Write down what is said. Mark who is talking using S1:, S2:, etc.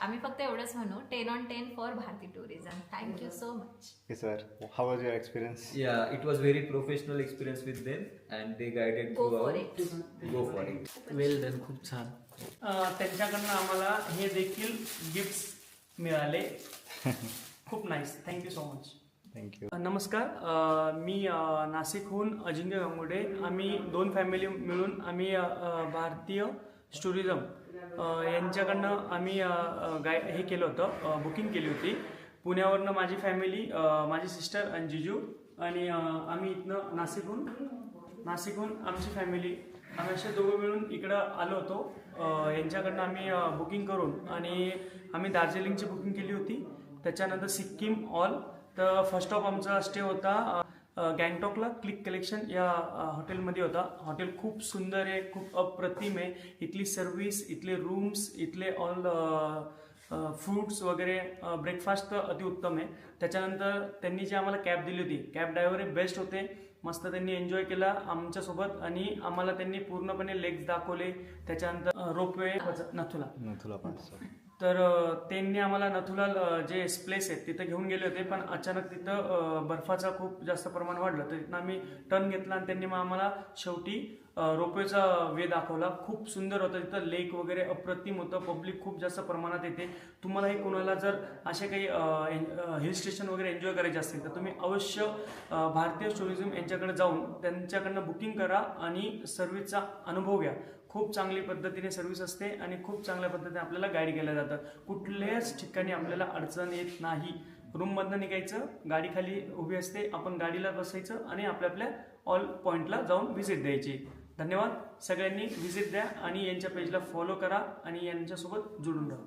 S1: आम्ही फक्त एवढंच म्हणू 10 on 10 for Bharati tourism. Thank you so much.
S2: Yes, sir. How was your experience?
S3: Yeah, it was very professional experience with them, and they guided
S1: Go for
S3: throughout.
S1: it.
S3: Go for it.
S4: Well done, खूप छान.
S5: त्यांच्याकडनं आम्हाला हे देखील gifts मिळाले. खूप nice. Thank you so much.
S2: Thank you.
S5: नमस्कार. मी नाशिकहून अजिंक्य गांगुडे. आम्ही 2 फॅमिली मिळून आम्ही भारतीय टुरिझम यांच्याकडनं आम्ही हे केलं होतं, बुकिंग केली होती. पुण्यावरनं माझी फॅमिली, माझी सिस्टर आणि जिजू, आणि आम्ही इथनं नाशिकहून आमची फॅमिली, आम्ही असे दोघं मिळून इकडं आलो होतो. यांच्याकडनं आम्ही बुकिंग करून, आणि आम्ही दार्जिलिंगची बुकिंग केली होती. त्याच्यानंतर सिक्कीम ऑल. तर फर्स्ट ऑफ आमचा स्टे होता गँगटॉकला क्लिक कलेक्शन या हॉटेलमध्ये होता. हॉटेल खूप सुंदर आहे, खूप अप्रतिम आहे. इथली सर्व्हिस, इथले रूम्स, इथले ऑल फ्रूट्स वगैरे, ब्रेकफास्ट तर अतिउत्तम आहे. त्याच्यानंतर त्यांनी जी आम्हाला कॅब दिली होती, कॅब ड्रायव्हर हे बेस्ट होते. मस्त त्यांनी एन्जॉय केला आमच्यासोबत, आणि आम्हाला त्यांनी पूर्णपणे लेक्स दाखवले. त्याच्यानंतर रोपवे नथुला तर त्यांनी आम्हाला नथुला जे प्लेस आहेत तिथं घेऊन गेले होते. पण अचानक तिथं बर्फाचा खूप जास्त प्रमाण वाढलं, तर तिथं आम्ही टर्न घेतला आणि त्यांनी मग आम्हाला शेवटी रोपवेचा वे दाखवला. खूप सुंदर होतं तिथं, लेक वगैरे अप्रतिम होतं. पब्लिक खूप जास्त प्रमाणात येते. तुम्हालाही कोणाला जर असे काही हिल स्टेशन वगैरे एन्जॉय करायचे असतील तर तुम्ही अवश्य भारतीय टुरिझम यांच्याकडे जाऊन त्यांच्याकडनं बुकिंग करा आणि सर्व्हिसचा अनुभव घ्या. खूप चांगली पद्धतीने सर्व्हिस असते आणि खूप चांगल्या पद्धतीने आपल्याला गाईड केलं जातं. कुठल्याच ठिकाणी आपल्याला अडचण येत नाही. रूममधनं निघायचं, गाडी खाली उभी असते, आपण गाडीला बसायचं आणि आपल्या ऑल पॉईंटला जाऊन व्हिजिट द्यायची. धन्यवाद. सगळ्यांनी व्हिजिट द्या आणि यांच्या पेजला फॉलो करा आणि यांच्यासोबत जोडून राहा.